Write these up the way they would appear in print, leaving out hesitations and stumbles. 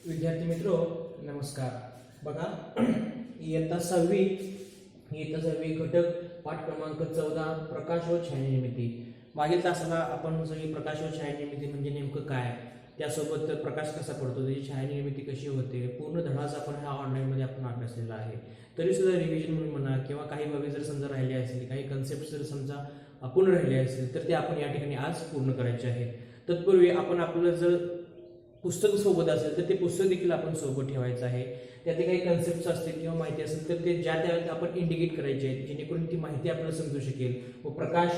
विद्यार्थी मित्रो नमस्कार। बघा इयत्ता 6वी घटक पाठ क्रमांक 14 प्रकाश व छायानिर्मिती। मागील तासाला आपण सगळी प्रकाश व छायानिर्मिती म्हणजे नेमकं काय, त्यासोबत प्रकाश कसा पडतो, त्याची छायानिर्मिती कशी होते, पूर्ण धडाच आपण हा ऑनलाईनमध्ये आपण अभ्यासलेला आहे। तरी सुद्धा रिव्हिजन म्हणून म्हणा किंवा काही बाबी जर समजा राहिल्या असतील, काही कन्सेप्ट जर समजा अपूर्ण राहिले असतील तर ते आपण या ठिकाणी आज पूर्ण करायचे आहे। तत्पूर्वी आपण आपलं जर पुस्तक सोबत असेल तर ते पुस्तक देखील आपण सोबत ठेवायचं आहे। त्याचे काही कन्सेप्ट असतील किंवा माहिती असेल तर ते ज्या त्या आपण इंडिकेट करायचे आहेत, जेणेकरून ती माहिती आपल्याला समजू शकेल। व प्रकाश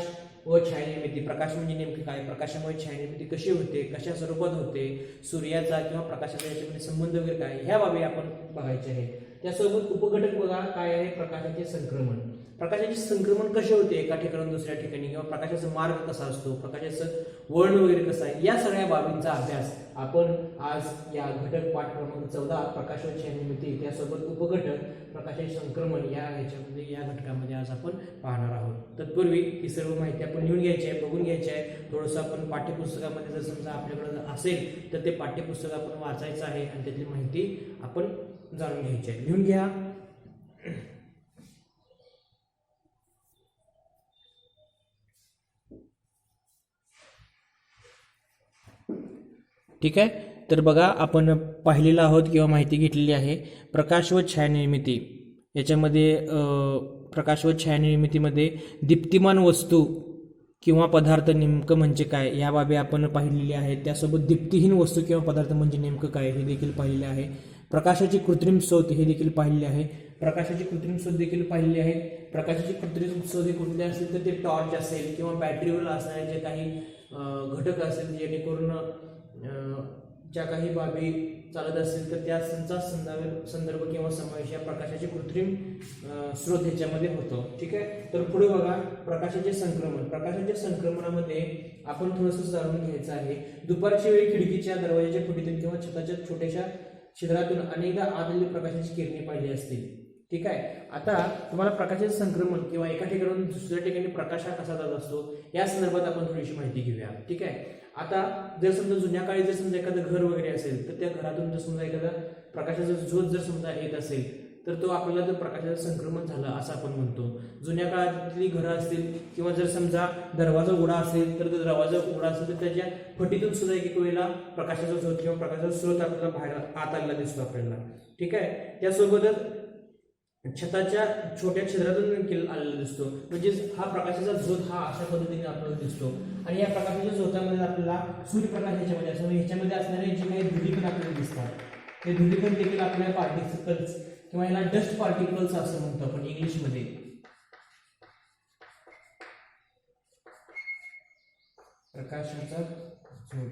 व छायानिर्मिती, प्रकाश म्हणजे नेमके काय, प्रकाशामुळे छायानिर्मिती कशी होते, कशा स्वरूपात होते, सूर्याचा किंवा प्रकाशाचा याच्यामध्ये संबंध वगैरे काय, ह्या बाबी आपण बघायचे आहे। त्यासोबत उपघटक बघा काय आहे, प्रकाशाचे संक्रमण। प्रकाशाचे संक्रमण कसे होते एका ठिकाणाहून दुसऱ्या ठिकाणी, किंवा प्रकाशाचा मार्ग कसा असतो, प्रकाशाचं वळण वगैरे कसं आहे, या सगळ्या बाबींचा अभ्यास आपण आज या घटक पाठ क्रमांक 14 प्रकाश व छायानिर्मिती त्यासोबत उपघटक प्रकाशाचे संक्रमण या ह्याच्यामध्ये या घटकामध्ये आज आपण पाहणार आहोत। तत्पूर्वी ही सर्व माहिती आपण लिहून घ्यायची आहे, बघून घ्यायची आहे। थोडंसं आपण पाठ्यपुस्तकामध्ये जर समजा आपल्याकडे असेल तर ते पाठ्यपुस्तक आपण वाचायचं आहे आणि त्यातली माहिती आपण जाणून घ्यायची आहे। लिहून घ्या। ठीक आहे, तर बघा आपण पाहिलेलं आहोत किंवा माहिती घेतलेली आहे प्रकाश व छायानिर्मिती। याच्यामध्ये प्रकाश व छायानिर्मितीमध्ये दीप्तिमान वस्तू किंवा पदार्थ नेमकं म्हणजे काय या बाबी आपण पाहिलेली आहेत। त्यासोबत दीप्तिहीन वस्तू किंवा पदार्थ म्हणजे नेमकं काय हे देखील पाहिलेले आहे। प्रकाशाची कृत्रिम स्रोत हे देखील पाहिलेले आहे। प्रकाशाची कृत्रिम स्रोत देखील पाहिलेले आहे। प्रकाशाची कृत्रिम स्रोत कुठले असतील तर ते टॉर्च असेल किंवा बॅटरीवर असणारे जे काही घटक असेल, जेणेकरून ज्या काही बाबी चालत असतील तर त्या संदर्भ किंवा समावेश या प्रकाशाचे कृत्रिम स्रोत ह्याच्यामध्ये होतो। ठीक आहे, तर पुढे बघा प्रकाशाचे संक्रमण। प्रकाशाच्या संक्रमणामध्ये आपण थोडंसं जाणून घ्यायचं आहे। दुपारच्या वेळी खिडकीच्या, दरवाजाच्या फुटीतून किंवा छताच्या छोट्याशा छिद्रातून अनेकदा आलेली प्रकाशाची किरणे पाहिली असतील। ठीक आहे, आता तुम्हाला प्रकाशाचे संक्रमण किंवा एका ठिकाणून दुसऱ्या ठिकाणी प्रकाश हा कसा जात असतो या संदर्भात आपण थोडीशी माहिती घेऊया। ठीक आहे, आता जर समजा जुन्या काळी जर समजा एखादं घर वगैरे असेल तर त्या घरातून जर समजा एखादा प्रकाशाचा झोत जर समजा येत असेल तर तो आपल्याला जर प्रकाशाचं संक्रमण झालं असं आपण म्हणतो। जुन्या काळातली घरं असतील किंवा जर समजा दरवाजा उघडा असेल तर दरवाजा उघडा असेल तर त्याच्या फटीतून सुद्धा एक वेळेला प्रकाशाचा झोत किंवा प्रकाशाचा स्रोत आपल्याला बाहेर आत आलेला दिसतो आपल्याला। ठीक आहे, त्यासोबतच छताच्या छोट्या छिद्रातून देखील आलेला दिसतो, म्हणजे हा प्रकाशाचा झोत हा अशा पद्धतीने आपल्याला दिसतो। आणि या प्रकाशाच्या झोतामध्ये आपल्याला सूर्यप्रकाश ह्याच्यामध्ये असतो, ह्याच्यामध्ये असणारे जे काही धुलीकण आपल्याला दिसतात ते धुलीकण देखील आपल्या पार्टिकल्स किंवा याला डस्ट पार्टिकल्स असं म्हणतो आपण इंग्लिशमध्ये। प्रकाशाचा झोत,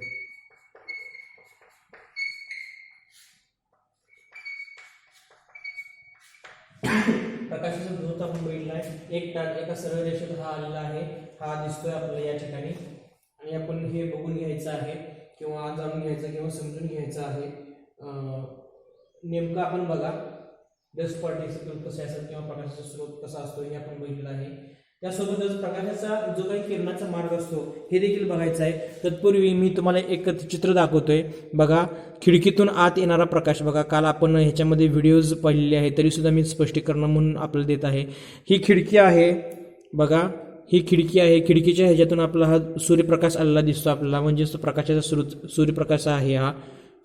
प्रकाशाचा झोत आपण बघितला आहे। एका सरळ रेषेत हा आलेला आहे, हा दिसतोय आपल्याला या ठिकाणी। आणि आपण हे बघून घ्यायचं आहे किंवा जाणून घ्यायचं किंवा समजून घ्यायचं आहे। नेमकं आपण बघा डस्ट पार्टिकल कसे असतात किंवा प्रकाशाचा स्रोत कसा असतो हे आपण बघितलं आहे। त्यासोबतच प्रकाशाचा जो काही किरणाचा मार्ग असतो हे देखील बघायचा आहे। तत्पूर्वी मी तुम्हाला एक चित्र दाखवतोय। बघा खिडकीतून आत येणारा प्रकाश, बघा काल आपण ह्याच्यामध्ये व्हिडिओज पाहिलेले आहे तरी सुद्धा मी स्पष्टीकरण म्हणून आपल्याला देत आहे। ही खिडकी आहे, बघा ही खिडकी आहे, खिडकीच्या ह्याच्यातून आपला हा सूर्यप्रकाश आलेला दिसतो आपल्याला, म्हणजे प्रकाशाचा स्रोत सूर्यप्रकाश आहे हा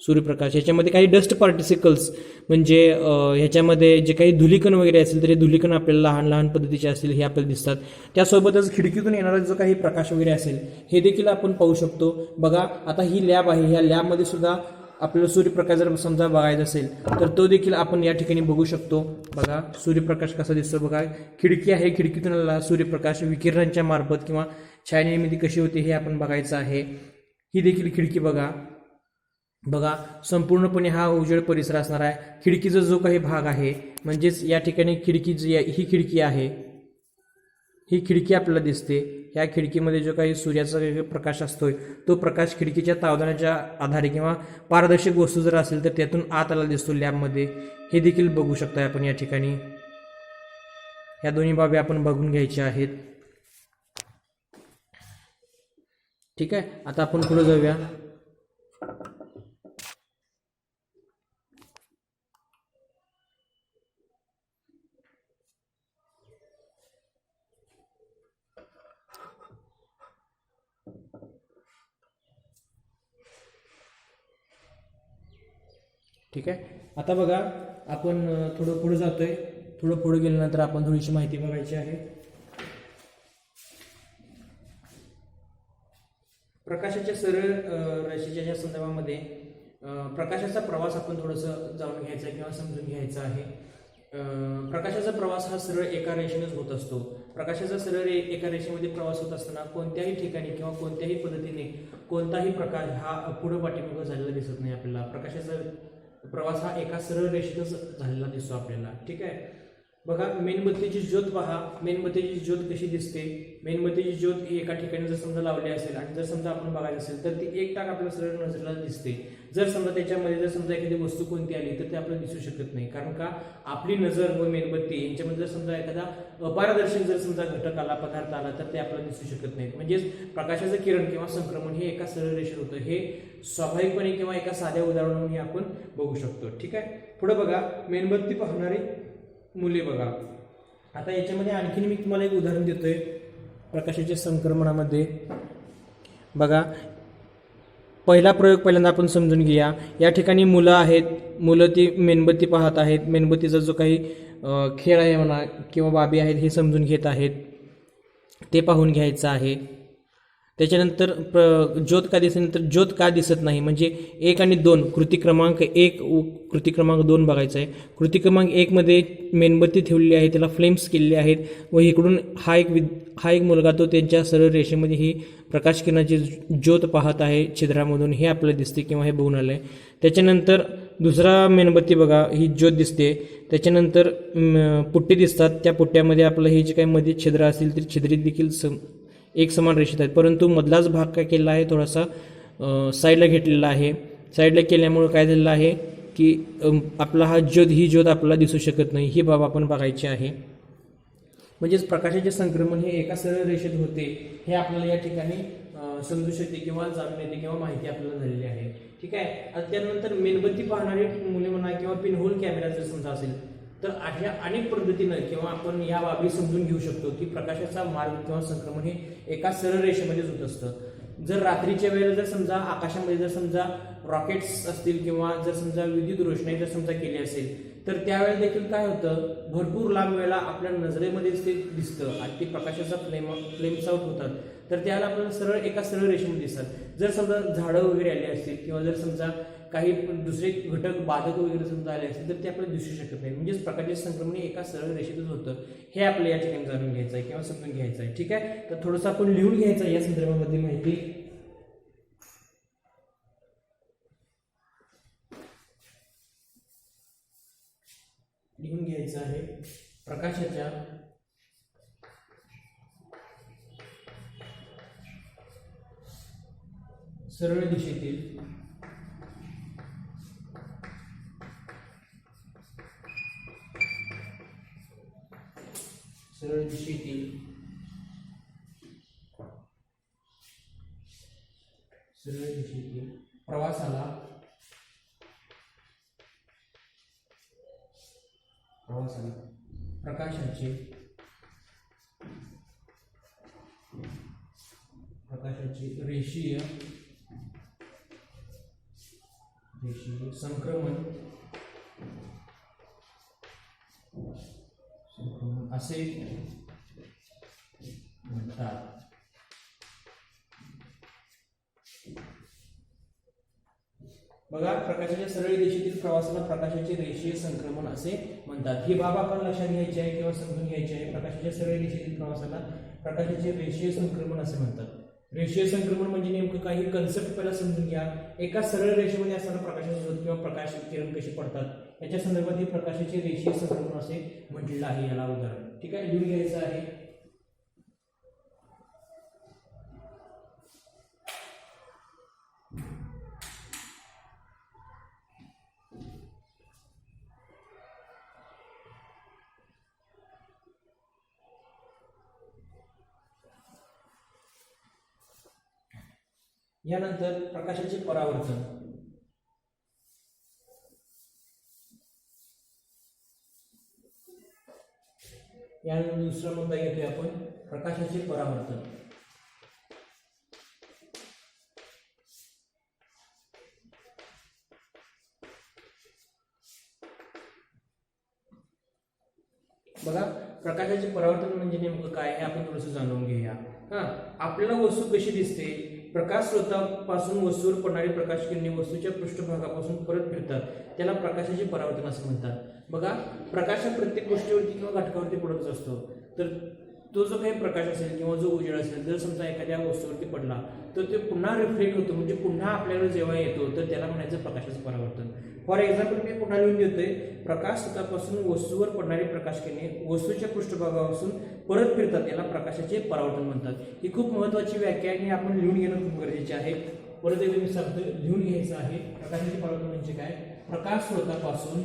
सूर्यप्रकाश। ह्याच्यामध्ये काही डस्ट पार्टिकल्स म्हणजे ह्याच्यामध्ये जे काही धुलीकण वगैरे असेल तर हे धुलीकण आपल्याला लहान लहान पद्धतीचे असतील हे आपल्याला दिसतात। त्यासोबतच खिडकीतून येणारा जो काही प्रकाश वगैरे असेल हे देखील आपण पाहू शकतो। बघा आता ही लॅब आहे, ह्या लॅबमध्ये सुद्धा आपल्याला सूर्यप्रकाश जर समजा बघायचा असेल तर तो देखील आपण या ठिकाणी बघू शकतो। बघा सूर्यप्रकाश कसा दिसतो, बघा खिडकी आहे, खिडकीतून सूर्यप्रकाश विकिरणांच्या मार्फत किंवा छायानिर्मिती कशी होते हे आपण बघायचं आहे। ही देखील खिडकी बघा, बघा संपूर्णपणे हा उजेड परिसर असणार आहे। खिडकीचा जो काही भाग आहे म्हणजेच या ठिकाणी खिडकी ही खिडकी आहे, ही खिडकी आपल्याला दिसते। ह्या खिडकीमध्ये जो काही सूर्याचा प्रकाश असतोय तो प्रकाश खिडकीच्या तावदानाच्या आधारे किंवा पारदर्शक वस्तू जर असेल तर त्यातून आत आला दिसतो लॅबमध्ये, हे देखील बघू शकता आपण या ठिकाणी। ह्या दोन्ही बाबी आपण बघून घ्यायच्या आहेत। ठीक आहे, आता आपण पुढे जाऊया। ठीक आहे. आता बघा आपण थोडं पुढे जातोय. थोडं पुढे गेल्यानंतर आपण थोडीशी माहिती बघायची आहे. प्रकाशाच्या सरळ रेषेच्या संदर्भामध्ये प्रकाशाचा प्रवास आपण थोडंसं जाणून घ्यायचा आहे किंवा समजून घ्यायचा आहे. प्रकाशाचा प्रवास हा सरळ एका रेषेनेच होत असतो. प्रकाशाचा सरळ एका रेषेमध्ये प्रवास होत असताना कोणत्याही ठिकाणी किंवा कोणत्याही पद्धतीने कोणताही प्रकाश हा पुढं पाठीमागं झालेला दिसत नाही आपल्याला. प्रकाशाचा प्रवास हा एका सरळ रेषेतच झालेला दिसतो आपल्याला. ठीक आहे. बघा मेणबत्तीची ज्योत पहा. मेणबत्तीची ज्योत कशी दिसते. मेणबत्तीची ज्योत ही एका ठिकाणी जर समजा लावली असेल आणि जर समजा आपण बघायचं असेल तर ती एक टाक आपल्या सरळ नजरेला दिसते. जर समजा त्याच्यामध्ये जर समजा एखादी वस्तू कोणती आली तर ते आपल्याला दिसू शकत नाही. कारण का आपली नजर व मेणबत्ती यांच्यामध्ये जर समजा एखादा अपारदर्शक जर समजा घटक आला, पदार्थ आला तर ते आपल्याला दिसू शकत नाही. म्हणजेच प्रकाशाचं किरण किंवा संक्रमण हे एका सरळ रेषेत होतं. हे स्वाभाविकपणे किंवा एका साध्या उदाहरणाने आपण बघू शकतो. ठीक आहे. पुढे बघा मेणबत्ती पाहणारी मुले बघा. आता याच्यामध्ये आणखीन मी तुम्हाला एक उदाहरण देतोय प्रकाशाच्या संक्रमणामध्ये. बघा पहिला प्रयोग पहिल्यांदा आपण समजून घेऊया. या ठिकाणी मुलं आहेत. मुलं ती मेणबत्ती पाहत आहेत. मेणबत्तीचा जो काही खेळ आहे म्हणा किंवा बाबी आहेत हे समजून घेत आहेत. ते पाहून घ्यायचं आहे. त्याच्यानंतर ज्योत का दिसत नाही तर ज्योत का दिसत नाही म्हणजे 1 आणि 2 कृती क्रमांक 1 कृती क्रमांक 2 बघायचा आहे. कृती क्रमांक 1 मध्ये मेणबत्ती ठेवलेली आहे, त्याला फ्लेम्स केलेले आहेत व इकडून हा एक मुलगा तो त्यांच्या सरळ रेषेमध्ये ही प्रकाश किरणाची ज्योत पाहत आहे छिद्रामधून. हे आपल्याला दिसते किंवा हे बघून आलं आहे. त्याच्यानंतर दुसरा मेणबत्ती बघा ही ज्योत दिसते. त्याच्यानंतर पुट्टे दिसतात. त्या पुट्ट्यामध्ये आपलं हे जे काही मध्ये छिद्र असतील ते छिद्रित देखील एक समान रेषेत आहेत. परंतु मधलाच भाग काय केलेला आहे थोडासा साईडला घेतलेला आहे. साईडला केल्यामुळे काय झालेलं आहे की आपला ही ज्योत आपल्याला दिसू शकत नाही. ही बाब आपण बघायची आहे. म्हणजेच प्रकाशाचे संक्रमण हे एका सरळ रेषेत होते हे आपल्याला या ठिकाणी समजू शकते किंवा जाणून येते किंवा माहिती आपल्याला झालेली आहे. ठीक आहे. आता त्यानंतर मेणबत्ती पाहणारी मुले म्हणा किंवा पिनहोल कॅमेरा जर समजा असेल तर अशा अनेक पद्धतीनं किंवा आपण या बाबी समजून घेऊ शकतो की प्रकाशाचा मार्ग किंवा संक्रमण हे एका सरळ रेषेमध्येच होत असतं. जर रात्रीच्या वेळेला जर समजा आकाशामध्ये जर समजा रॉकेट्स असतील किंवा जर समजा विद्युत रोषणाई जर समजा केली असेल तर त्यावेळेला देखील काय होतं भरपूर लांब वेळेला आपल्या नजरेमध्येच ते दिसतं आणि ते प्रकाशाचा फ्लेम्स आउट होतात. तर त्याला आपल्याला एका सरळ रेषेमध्ये दिसतात. जर समजा झाडं वगैरे आली असतील किंवा जर समजा काही दुसरे घटक बाधक वगैरे समजा आले असतील तर ते आपल्याला दिसू शकत नाही. म्हणजेच प्रकाशाचे संक्रमण एका सरळ रेषेतच होतं. हे आपल्या या ठिकाणी जाणून घ्यायचं आहे किंवा समजून घ्यायचं आहे. ठीक आहे. तर थोडंसं आपण लिहून घ्यायचं आहे या संदर्भामध्ये माहिती. लिहून घ्यायचं आहे. प्रकाशाच्या सरळ दिशेतील प्रवासाला प्रकाशाचे रेषीय संक्रमण असे म्हणतात. बघा प्रकाशाच्या सरळ दिशेतील प्रवासाला प्रकाशाचे रेषीय संक्रमण असे म्हणतात. ही बाब आपण लक्षात घ्यायची आहे किंवा समजून घ्यायची आहे. प्रकाशाच्या सरळ दिशेतील प्रवासाला प्रकाशाचे रेषीय संक्रमण असे म्हणतात. रेषीय संक्रमण म्हणजे नेमकं काही कन्सेप्ट पहिला समजून घ्या. एका सरळ रेषेमध्ये असताना प्रकाशाची ज्योत किंवा प्रकाश किरण कशी पडतात याच्या संदर्भात ही प्रकाशाचे रेषीय संक्रमण असे म्हटलेलं आहे याला उदाहरण. ठीक आहे. लिहून घ्यायचं आहे. यानंतर प्रकाशाचे परावर्तन. यानंतर दुसरा मुद्दा घेतोय आपण प्रकाशाचे परावर्तन. बघा, प्रकाशाचे परावर्तन म्हणजे नेमकं काय हे आपण थोडंसं जाणून घेऊया. आपल्याला वस्तू कशी दिसते? प्रकाश स्रोतापासून वस्तूवर पडणारी प्रकाश किरणे वस्तूच्या पृष्ठभागापासून परत फिरतात, त्याला प्रकाशाचे परावर्तन असे म्हणतात. बघा, प्रकाश हा प्रत्येक गोष्टीवरती किंवा घटकावरती पडतच असतो. तर तो जो काही प्रकाश असेल किंवा जो उजेड असेल, जर समजा एखाद्या वस्तूवरती पडला तर ते पुन्हा रिफ्लेक्ट होतो, म्हणजे पुन्हा आपल्याकडे जेव्हा येतो तर त्याला म्हणायचं प्रकाशाचं परावर्तन. फॉर एक्झाम्पल मी पुन्हा लिहून देतोय, प्रकाश स्रोतापासून वस्तूवर पडणारी प्रकाश किरणे वस्तूच्या पृष्ठभागापासून परत फिरतात, याला प्रकाशाचे परावर्तन म्हणतात. ही खूप महत्त्वाची व्याख्या आहे, आपण लिहून घेणं खूप गरजेचे आहे. परत एकदा मी सांगतो, लिहून घ्यायचं आहे. प्रकाशाचे परावर्तन म्हणजे काय? प्रकाश स्रोतापासून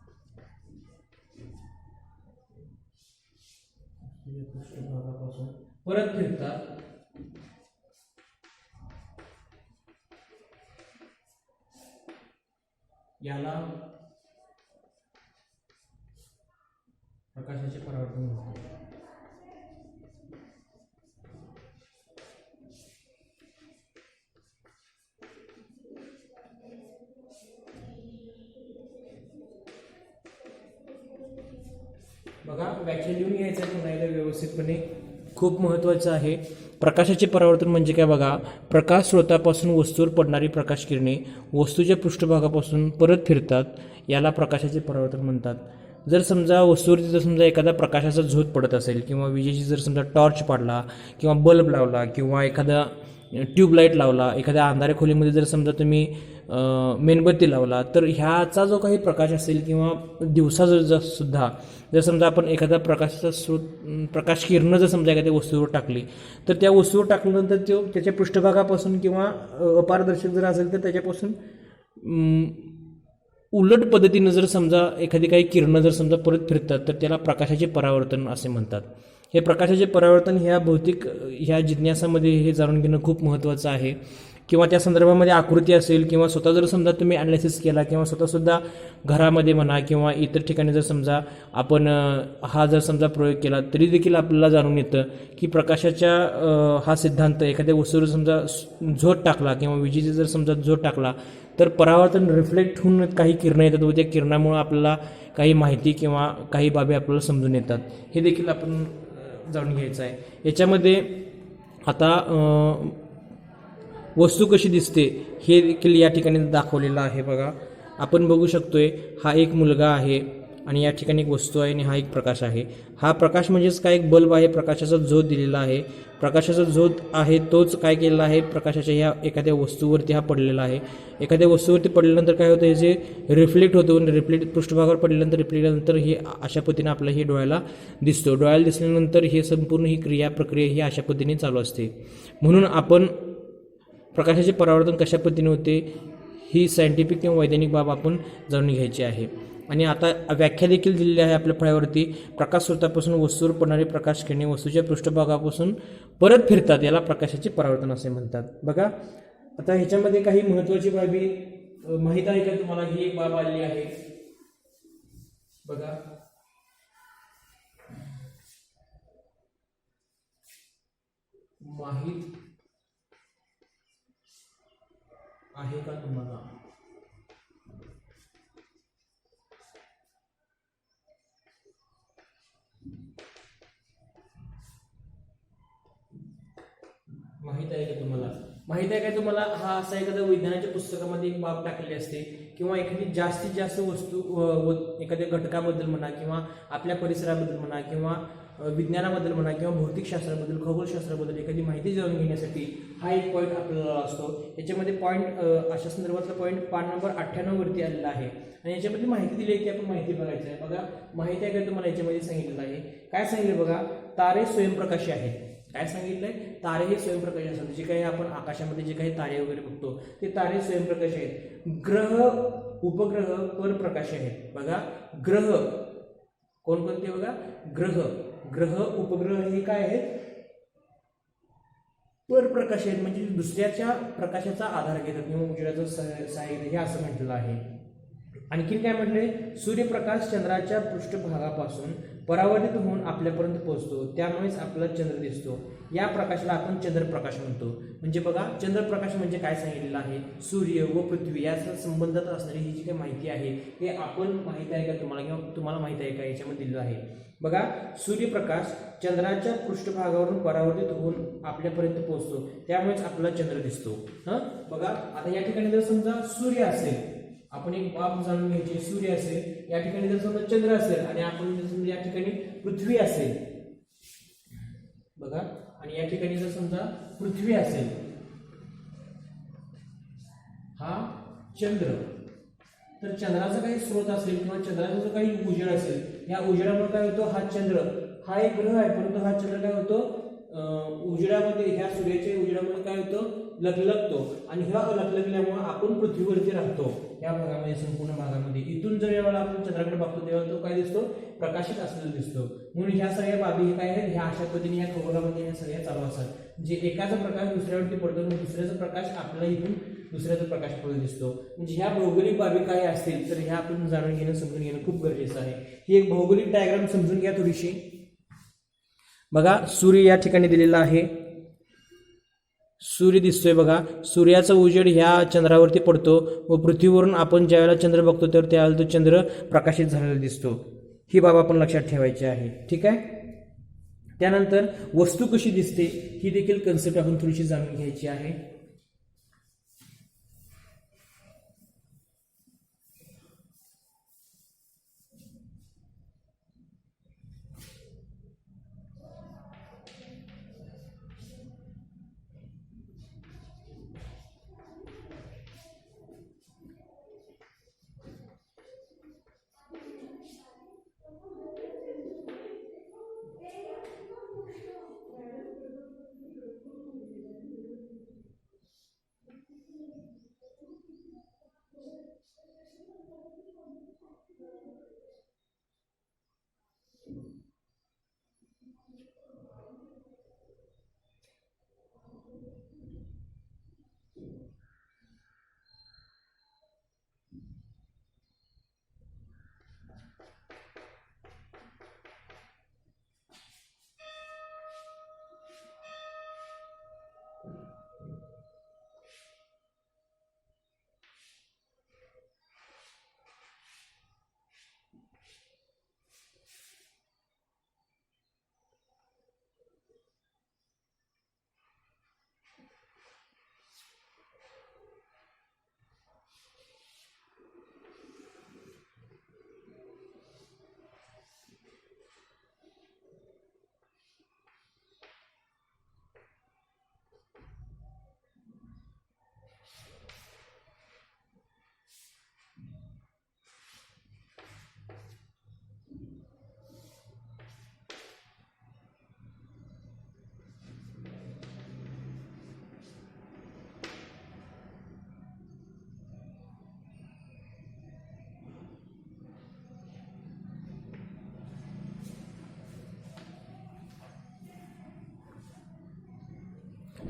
वस्तूवर पडणारी प्रकाश किरणे वस्तूच्या पृष्ठभागापासून परत फिरतात, याला प्रकाशाचे परावर्तन म्हणतात. बघा, व्याख्या लिहून घ्यायचं आहे पुन्हा एकदा व्यवस्थितपणे, खूप महत्त्वाचं आहे. प्रकाशाचे परावर्तन म्हणजे काय? बघा, प्रकाश स्रोतापासून वस्तूवर पडणारी प्रकाश किरणे वस्तूच्या पृष्ठभागापासून परत फिरतात, याला प्रकाशाचे परावर्तन म्हणतात. जर समजा वस्तूवरती जर समजा एखादा प्रकाशाचा झोत पडत असेल किंवा विजेची जर समजा टॉर्च पाडला किंवा बल्ब लावला किंवा एखादा ट्यूबलाईट लावला, एखाद्या अंधाऱ्या खोलीमध्ये जर समजा तुम्ही मेणबत्ती लावला, तर ह्याचा जो काही प्रकाश असेल किंवा दिवसा सुद्धा जर समजा आपण एखादा प्रकाशाचा प्रकाश किरण जर समजा एखाद्या वस्तूवर टाकली, तर त्या वस्तूवर टाकल्यानंतर तो त्याच्या पृष्ठभागापासून किंवा अपारदर्शक जर असेल तर त्याच्यापासून उलट पद्धतीनं जर समजा एखादी काही किरणं जर समजा परत फिरतात, तर त्याला प्रकाशाचे परावर्तन असे म्हणतात. हे प्रकाशाचे परावर्तन ह्या जिज्ञासामध्ये हे जाणून घेणं खूप महत्त्वाचं आहे. किंवा त्या संदर्भामध्ये आकृती असेल किंवा स्वतः जर समजा तुम्ही ॲनालिसिस केला किंवा स्वतःसुद्धा घरामध्ये म्हणा किंवा इतर ठिकाणी जर समजा आपण हा जर समजा प्रयोग केला, तरी देखील आपल्याला जाणून येतं की प्रकाशाच्या हा सिद्धांत एखाद्या वस्तूवर समजा झोत टाकला किंवा विजेचा जर समजा झोत टाकला, तर परावर्तन रिफ्लेक्ट होऊन काही किरणं येतात व त्या किरणामुळे आपल्याला काही माहिती किंवा काही बाबी आपल्याला समजून येतात. हे देखील आपण जाणून घ्यायचं आहे. याच्यामध्ये आता वस्तू कशी दिसते हे देखील या ठिकाणी दाखवलेलं आहे. बघा, आपण बघू शकतोय, हा एक मुलगा आहे आणि या ठिकाणी एक वस्तू आहे आणि हा एक प्रकाश आहे. हा प्रकाश म्हणजेच काय? एक बल्ब आहे, प्रकाशाचा झोत दिलेला आहे. प्रकाशाचा झोत आहे तोच काय केलेला आहे? प्रकाशाच्या ह्या एखाद्या वस्तूवरती हा पडलेला आहे. एखाद्या वस्तूवरती पडल्यानंतर काय होतं? हे जे रिफ्लेक्ट होतं, रिफ्लेक्ट पृष्ठभागावर पडल्यानंतर रिफ्लेक्टनंतर हे अशा पद्धतीने आपल्या हे डोळ्याला दिसतो. डोळ्याला दिसल्यानंतर हे संपूर्ण ही प्रक्रिया ही अशा पद्धतीने चालू असते. म्हणून आपण प्रकाशाचे परावर्तन कशा पद्धतीने होते ही सायंटिफिक किंवा वैज्ञानिक बाब आपण जाणून घ्यायची आहे. आणि आता व्याख्या देखील दिलेली आहे आपल्या फळ्यावरती, प्रकाश स्रोतापासून वस्तूवर पडणारी प्रकाश किरणे वस्तूच्या पृष्ठभागापासून परत फिरतात, याला प्रकाशाचे परावर्तन असे म्हणतात. बघा, आता ह्याच्यामध्ये काही महत्त्वाची बाबी माहीत आहे का तुम्हाला? ही एक बाब आलेली आहे. बघा, माहीत आहे का तुम्हाला? माहित आहे का तुम्हाला? माहित आहे का तुम्हाला? हा असा एखाद्या विज्ञानाच्या पुस्तकामध्ये एक बाब टाकलेली असते किंवा एखादी जास्तीत जास्त वस्तू एखाद्या घटकाबद्दल म्हणा किंवा आपल्या परिसराबद्दल म्हणा किंवा विज्ञानाबद्दल म्हणा किंवा भौतिकशास्त्राबद्दल खगोलशास्त्राबद्दल एखादी माहिती जाणून घेण्यासाठी हा एक पॉईंट आपल्याला असतो. याच्यामध्ये पॉईंट अशा संदर्भातला पॉईंट पान नंबर 98 वरती आलेला आहे आणि याच्यामध्ये माहिती दिली आहे की आपण माहिती बघायचं आहे. बघा, माहिती आहे का तुम्हाला? याच्यामध्ये सांगितलेलं आहे. काय सांगितलं बघा? तारे स्वयंप्रकाशी आहेत. काय सांगितलंय, तारे हे स्वयंप्रकाश असतात. जे काही आपण आकाशामध्ये जे काही तारे वगैरे बघतो ते तारे स्वयंप्रकाश आहेत. ग्रह उपग्रह परप्रकाश आहेत. बघा ग्रह कोणकोणते, बघा ग्रह ग्रह उपग्रह हे काय आहेत, परप्रकाश आहेत, म्हणजे दुसऱ्याच्या प्रकाशाचा आधार घेतात किंवा उजेडाचं सहाय्य हे असं म्हटलेलं आहे. आणखीन काय म्हटले, सूर्यप्रकाश चंद्राच्या पृष्ठभागापासून परावर्तित होऊन आपल्यापर्यंत पोहोचतो, त्यामुळेच आपल्याला चंद्र दिसतो. या प्रकाशाला आपण चंद्रप्रकाश म्हणतो. म्हणजे बघा चंद्रप्रकाश म्हणजे काय सांगितलेलं आहे, सूर्य व पृथ्वी याचा संबंधात असणारी ही जी काही माहिती आहे हे आपण माहिती आहे का तुम्हाला, किंवा तुम्हाला माहिती आहे का, याच्यामध्ये दिलेलं आहे. बघा सूर्यप्रकाश चंद्राच्या पृष्ठभागावरून परावर्तित होऊन आपल्यापर्यंत पोहोचतो, त्यामुळेच आपल्याला चंद्र दिसतो. बघा आता या ठिकाणी जर समजा सूर्य असेल, आपण एक बाब जाणून घ्यायची, सूर्य असेल, या ठिकाणी जर समजा चंद्र असेल आणि आपण जर समजा या ठिकाणी पृथ्वी असेल, बघा, आणि या ठिकाणी जर समजा पृथ्वी असेल, हा चंद्र, तर चंद्राचा काही स्रोत असेल किंवा चंद्राचा जो काही उजेड असेल, या उजेडामुळे काय होतो, हा चंद्र हा एक ग्रह आहे, परंतु हा चंद्र काय होतो, उजेडामध्ये, ह्या सूर्याच्या उजेडामध्ये काय होतं, लखलखतो, आणि ह्या लखलखल्यामुळे आपण पृथ्वीवरती राहतो या भागामध्ये, संपूर्ण भागामध्ये. इथून जर वेळेला आपण चंद्राकडे बघतो तेव्हा तो काय दिसतो, प्रकाशित असलेला दिसतो. म्हणून ह्या सगळ्या बाबी काय आहेत, ह्या अशा पद्धतीने या खगोलामध्ये ह्या सगळ्या चालू असतात. जे एकाचा प्रकाश दुसऱ्यावरती पडतो आणि दुसऱ्याचा प्रकाश आपल्याला इथून दुसऱ्याचा प्रकाश पडत दिसतो. म्हणजे ह्या भौगोलिक बाबी काय असतील तर ह्या आपण जाणून घेणं, समजून घेणं खूप गरजेचं आहे. ही एक भौगोलिक डायग्राम समजून घ्या थोडीशी. बघा सूर्य या ठिकाणी दिलेला आहे, सूर्य दिसतोय बघा, सूर्याचा उजेड ह्या चंद्रावरती पडतो व पृथ्वीवरून आपण ज्यावेळेला चंद्र बघतो तर त्यावेळेला तो चंद्र प्रकाशित झालेला दिसतो. ही बाब आपण लक्षात ठेवायची आहे. ठीक आहे. त्यानंतर वस्तू कशी दिसते ही देखील कन्सेप्ट आपण थोडीशी जाणून घ्यायची आहे.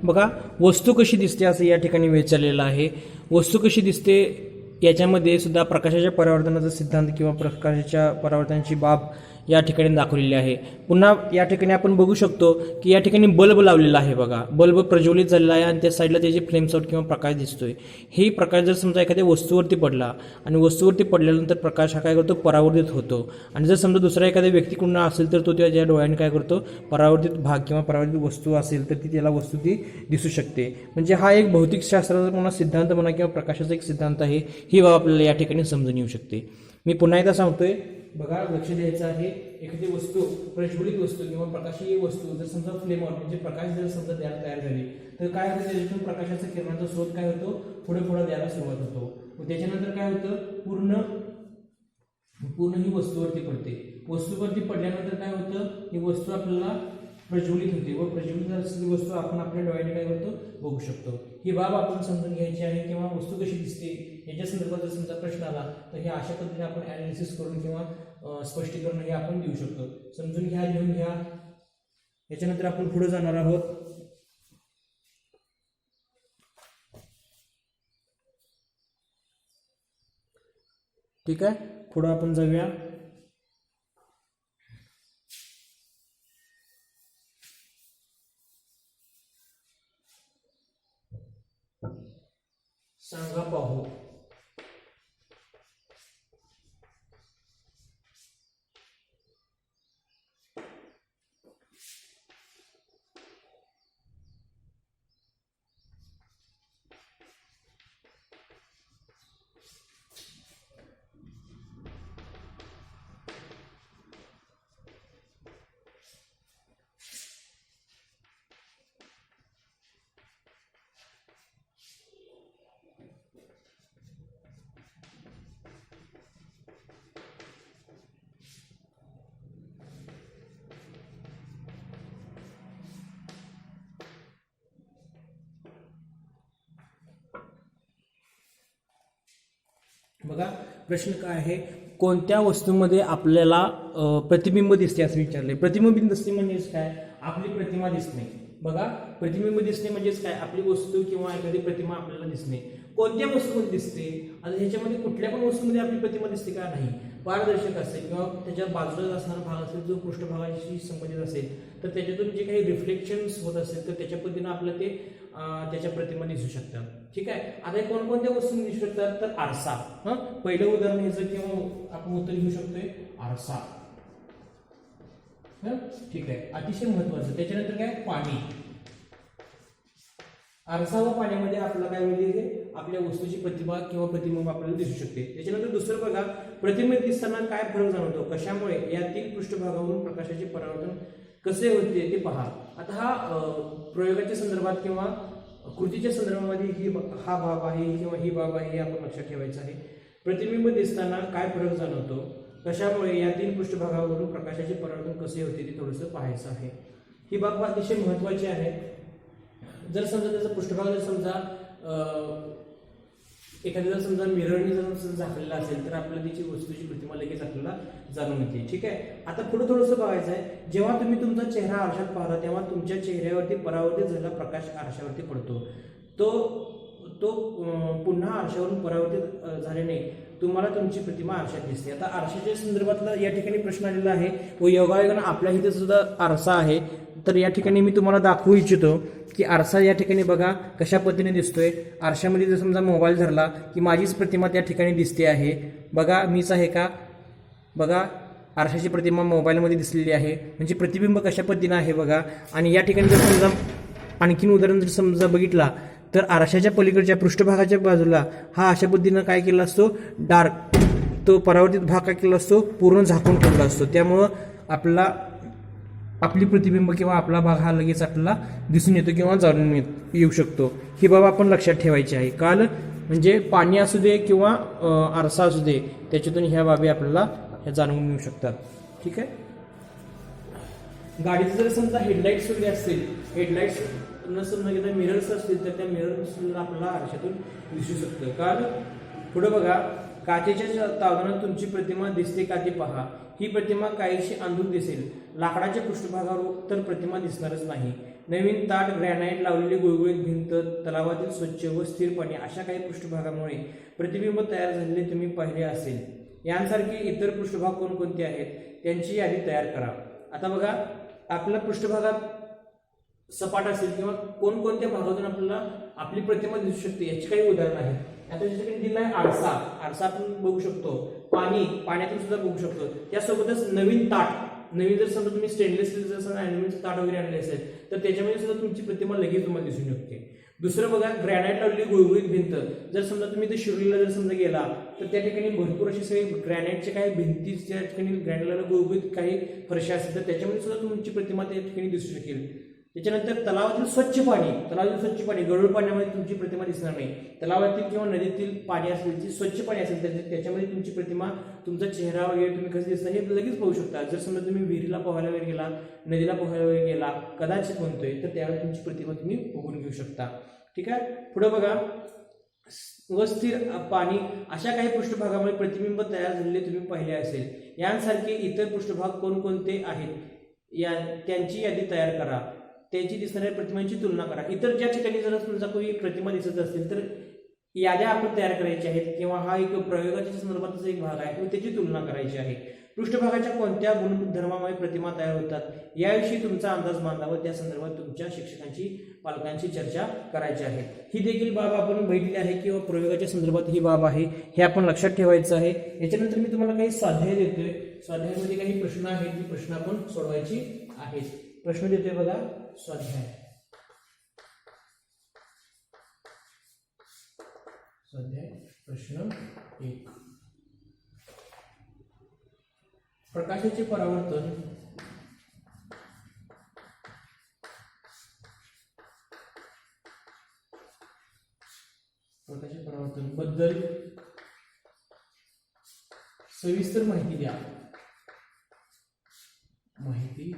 बघा वस्तू कशी दिसते असं या ठिकाणी विचारलेलं आहे. वस्तू कशी दिसते याच्यामध्ये सुद्धा प्रकाशाच्या परावर्तनाचा सिद्धांत किंवा प्रकाशाच्या परावर्तनाची बाब या ठिकाणी दाखवलेली आहे. पुन्हा या ठिकाणी आपण बघू शकतो की या ठिकाणी बल्ब लावलेला आहे. बघा बल्ब प्रज्वलित झालेला आहे आणि त्या साईडला त्याचे फ्लेम्स आउट किंवा प्रकाश दिसतोय. हे प्रकाश जर समजा एखाद्या वस्तूवरती पडला आणि वस्तूवरती पडल्यानंतर प्रकाश हा काय करतो, परावर्तित होतो. आणि जर समजा दुसरा एखाद्या व्यक्तीकडून असेल तर तो त्याच्या डोळ्याने काय करतो, परावर्तित भाग किंवा परावर्तित वस्तू असेल तर ती त्याला वस्तू ती दिसू शकते. म्हणजे हा एक भौतिकशास्त्राचा म्हणा सिद्धांत म्हणा किंवा प्रकाशाचा एक सिद्धांत आहे. ही बाब आपल्याला या ठिकाणी समजून येऊ शकते. मी पुन्हा एकदा सांगतोय, बघा लक्ष द्यायचं आहे. एखादी वस्तू प्रज्वलित वस्तू किंवा प्रकाशीय वस्तू जर समजा फ्लेम आउट म्हणजे प्रकाश जर समजा द्यायला तयार झाली तर काय होतं, त्याच्यातून प्रकाशाचा किरणाचा स्रोत काय होतो, पुढे पुढे द्यायला सुरुवात होतो. त्याच्यानंतर काय होतं, पूर्ण ही वस्तूवरती पडते. वस्तूवरती पडल्यानंतर काय होतं, ही वस्तू आपल्याला प्रज्वलित होते व प्रज्वलित असलेली वस्तू आपण आपल्या डोळ्याने काय करतो बघू शकतो. ही बाब आपण समजून घ्यायची आहे किंवा वस्तू कशी दिसते याच्या संदर्भात जर समजा प्रश्न आला तर हे अशा पद्धतीने आपण ॲनालिसिस करून किंवा स्पष्टीकरण हे आपण देऊ शकतो. समजून घ्या, लिहून घ्या. याच्यानंतर आपण पुढे जाणार आहोत. ठीक आहे, पुढे आपण जाऊया. सांगा पाहू. बघा प्रश्न काय आहे, कोणत्या वस्तूमध्ये आपल्याला प्रतिबिंब दिसते असं विचारले. प्रतिबिंब दिसते म्हणजेच काय, आपली प्रतिमा दिसणे. बघा प्रतिबिंब दिसणे म्हणजेच काय, आपली वस्तू किंवा एखादी प्रतिमा आपल्याला दिसणे. कोणत्या वस्तूमध्ये दिसते, आता ह्याच्यामध्ये कुठल्या पण वस्तूमध्ये आपली प्रतिमा दिसते का, नाही. पारदर्शक असेल किंवा त्याच्या बाजूला असणारा भाग असेल जो पृष्ठभागाशी संबंधित असेल तर त्याच्यातून जे काही रिफ्लेक्शन्स होत असेल तर त्याच्या पद्धतीनं आपलं ते त्याच्या प्रतिमा दिसू शकतात. ठीक आहे. आता कोणकोणत्या वस्तू दिसू शकतात, तर आरसा. पहिलं उदाहरण ह्याचं किंवा आपण उत्तर घेऊ शकतोय आरसा. ठीक आहे, अतिशय महत्वाचं. त्याच्यानंतर काय, पाणी. आरसा व पाण्यामध्ये आपल्याला काय होईल, आपल्या वस्तूची प्रतिमा किंवा प्रतिबिंब आपल्याला दिसू शकते. त्याच्यानंतर दुसरं बघा, प्रतिबिंब दिसताना काय फरक जाणवतो, कशामुळे, यातील पृष्ठभागावरून प्रकाशाचे परावर्तन कसे होते ते पहा. आता हा प्रयोगाच्या संदर्भात किंवा कृतीच्या संदर्भामध्ये हा भाग आहे किंवा ही बाब आहे हे आपण लक्षात ठेवायचं आहे. प्रतिबिंब दिसताना काय फरक जाणवतो, कशामुळे, यातील पृष्ठभागावरून प्रकाशाचे परावर्तन कसे होते ते थोडंसं पाहायचं आहे. ही बाब अतिशय महत्वाची आहे. जर समजा त्याचा पृष्ठभाग जर समजा एखाद्या जर समजा मिररने जर झाकलेला असेल तर आपल्याला त्याची वस्तूची प्रतिमा लगेच आपल्याला जाणून येते. ठीक आहे. आता पुढे थोडंसं बघायचं आहे, जेव्हा तुम्ही तुमचा चेहरा आरशात पाहता तेव्हा तुमच्या चेहऱ्यावरती परावर्तित झालेला प्रकाश आरशावरती पडतो. तो पुन्हा आरशावरून परावर्तित झाल्याने तुम्हाला तुमची प्रतिमा आरशात दिसते. आता आरशाच्या संदर्भातला या ठिकाणी प्रश्न आलेला आहे व योगायोगानं आपल्या इथे सुद्धा आरसा आहे. तर या ठिकाणी मी तुम्हाला दाखवू इच्छितो की आरसा या ठिकाणी बघा कशा पद्धतीने दिसतोय. आरशामध्ये जर समजा मोबाईल धरला की माझीच प्रतिमा त्या ठिकाणी दिसते आहे. बघा मीच आहे का, बघा आरशाची प्रतिमा मोबाईलमध्ये दिसलेली आहे. म्हणजे प्रतिबिंब कशा पद्धतीने आहे बघा. आणि या ठिकाणी जर समजा आणखीन उदाहरण जर समजा बघितला तर आरशाच्या पलीकडच्या पृष्ठभागाच्या बाजूला हा अशा पद्धतीनं काय केला असतो, डार्क, तो परावर्तित भाग काय केला असतो, पूर्ण झाकून ठेवला असतो. त्यामुळं आपला आपली प्रतिबिंब किंवा आपला भाग हा लगेच आपल्याला दिसून येतो किंवा जाणून येऊ शकतो. ही बाब आपण लक्षात ठेवायची आहे. काल म्हणजे पाणी असू दे किंवा आरसा असू दे त्याच्यातून ह्या बाबी आपल्याला ह्या जाणून मिळू शकतात. ठीक आहे. गाडीचे जर समजा हेडलाईट्स वगैरे असतील, हेडलाईट्स न समजा घेता मिरर्स असतील तर त्या मिरर्स आपल्याला आरशातून दिसू शकतं. कारण पुढे बघा, काचेच्या तावदानात तुमची प्रतिमा दिसते का ते पहा. ही प्रतिमा काहीशी अंधूक दिसेल. लाकडाच्या पृष्ठभागावर तर प्रतिमा दिसणारच नाही. नवीन ताट, ग्रॅनाइट लावलेली गुळगुळीत भिंत, तलावातील स्वच्छ व स्थिर पाणी अशा काही पृष्ठभागामुळे प्रतिबिंब तयार झालेले तुम्ही पाहिले असेल. यांसारखे इतर पृष्ठभाग कोणकोणते आहेत त्यांची यादी तयार करा. आता बघा आपल्या पृष्ठभागात सपाट असेल किंवा कोणकोणत्या भागातून आपल्याला आपली प्रतिमा दिसू शकते याची काही उदाहरण आहेत. आता ज्याच्याकडे दिलं आहे आरसा, आरसा आपण बघू शकतो. पाणी, पाण्यातून सुद्धा बघू शकतो. त्यासोबतच नवीन ताट, नवीन जर समजा तुम्ही स्टेनलेस स्टीलचं जसं ॲल्युमिनियमचं ताट वगैरे आणले असेल तर त्याच्यामध्ये सुद्धा तुमची प्रतिमा लगेच तुम्हाला दिसून शकते. दुसरं बघा, ग्रॅनाइट लावलेली गुळगुळीत भिंत. जर समजा तुम्ही ते शिर्डीला जर समजा गेला तर त्या ठिकाणी भरपूर अशी सगळी ग्रॅनाइटचे काही भिंती, त्या ठिकाणी ग्रॅनाइटला गुळगुळीत काही फरशा असतील तर त्याच्यामध्ये सुद्धा तुमची प्रतिमा त्या ठिकाणी दिसू शकेल. त्याच्यानंतर तलावातील स्वच्छ पाणी गढूळ पाण्यामध्ये तुमची प्रतिमा दिसणार नाही. तलावातील किंवा नदीतील पाणी असेल, जे स्वच्छ पाणी असेल त्याच्यामध्ये तुमची प्रतिमा, तुमचा चेहरा वगैरे तुम्ही कसं दिसता हे लगेच पाहू शकता. जर समजा तुम्ही विहिरीला पोहायला वगैरे गेला, नदीला पोहायला वगैरे गेला, कदाचित म्हणतोय, तर त्यावेळी तुमची प्रतिमा तुम्ही बघून घेऊ शकता. ठीक आहे. पुढे बघा, व स्थिर पाणी अशा काही पृष्ठभागामुळे प्रतिबिंब तयार झालेले तुम्ही पाहिले असेल. यांसारखे इतर पृष्ठभाग कोणकोणते आहेत त्यांची यादी तयार करा. त्यांची दिसणाऱ्या प्रतिमांची तुलना करा. इतर ज्या ठिकाणी जर तुमचा काही प्रतिमा दिसत असतील तर याद्या आपण तयार करायच्या आहेत, किंवा हा एक प्रयोगाच्या संदर्भातचा एक भाग आहे, त्याची तुलना करायची आहे. पृष्ठभागाच्या कोणत्या गुणधर्मामुळे प्रतिमा तयार होतात याविषयी तुमचा अंदाज बांधा व त्या संदर्भात तुमच्या शिक्षकांची, पालकांची चर्चा करायची आहे. ही देखील बाब आपण बघितली आहे, किंवा प्रयोगाच्या संदर्भात ही बाब आहे, हे आपण लक्षात ठेवायचं आहे. याच्यानंतर मी तुम्हाला काही स्वाध्याय देतोय. स्वाध्यायामध्ये काही प्रश्न आहेत, ती प्रश्न आपण सोडवायची आहेत. प्रश्न देतोय बघा, स्वाध्याय प्रश्न 1. प्रकाशाचे परावर्तन बद्दल सविस्तर माहिती द्या. माहिती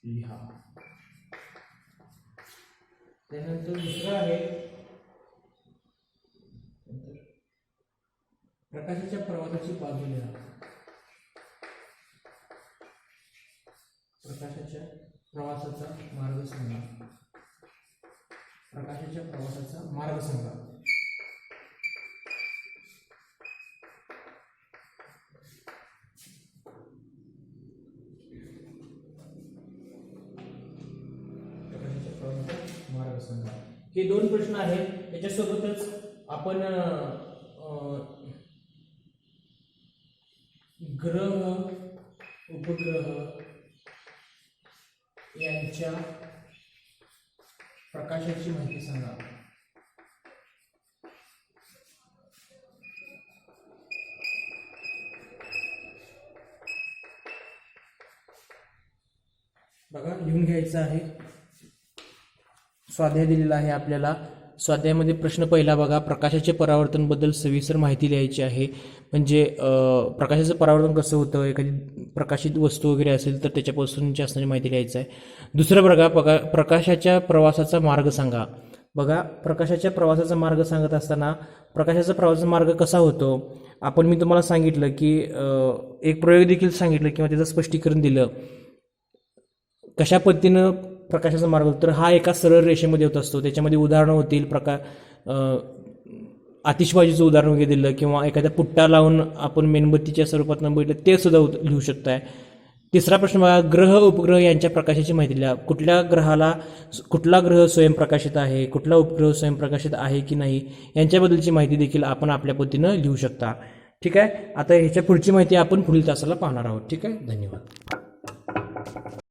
लिहा. त्यानंतर दुसरा आहे प्रकाशाच्या प्रवासाची बाजू लिहा. प्रकाशाच्या प्रवासाचा मार्ग सांगा. प्रकाशाच्या प्रवासाचा मार्ग सांगा. प्रकाशाच्या प्रवासाचा मार्ग सांगा. हे 2 प्रश्न आहेत. त्याच्यासोबतच आपण ग्रह, उपग्रह यांच्या प्रकाशाची माहिती सांगा. बघा, लिहून घ्यायचं आहे. स्वाध्याय दिलेला आहे आपल्याला. स्वाध्यायामध्ये प्रश्न पहिला बघा, प्रकाशाचे परावर्तन बद्दल सविस्तर माहिती लिहायची आहे. म्हणजे प्रकाशाचं परावर्तन कसं होतं, एखादी प्रकाशित वस्तू वगैरे असेल तर त्याच्यापासूनची असणारी माहिती लिहायचं आहे. दुसरं बघा, प्रकाशाच्या प्रवासाचा मार्ग सांगा. बघा, प्रकाशाच्या प्रवासाचा मार्ग सांगत असताना प्रकाशाचा प्रवासाचा मार्ग कसा होतो, मी तुम्हाला सांगितलं की एक प्रयोग देखील सांगितलं किंवा त्याचं स्पष्टीकरण दिलं कशा पद्धतीनं प्रकाशाचा मार्ग होतो. तर हा एका सरळ रेषेमध्ये होत असतो. त्याच्यामध्ये उदाहरणं होतील, आतिषबाजीचं उदाहरण वगैरे दिलं, किंवा एखाद्या पुट्टा लावून आपण मेणबत्तीच्या स्वरूपात बघितलं ते सुद्धा लिहू शकताय. तिसरा प्रश्न बघा, ग्रह उपग्रह यांच्या प्रकाशाची माहिती लिहा. कुठला ग्रह स्वयंप्रकाशित आहे, कुठला उपग्रह स्वयंप्रकाशित आहे की नाही यांच्याबद्दलची माहिती देखील आपण आपल्या पद्धतीनं लिहू शकता. ठीक आहे. आता ह्याच्या पुढची माहिती आपण पुढील तासाला पाहणार आहोत. ठीक आहे. धन्यवाद.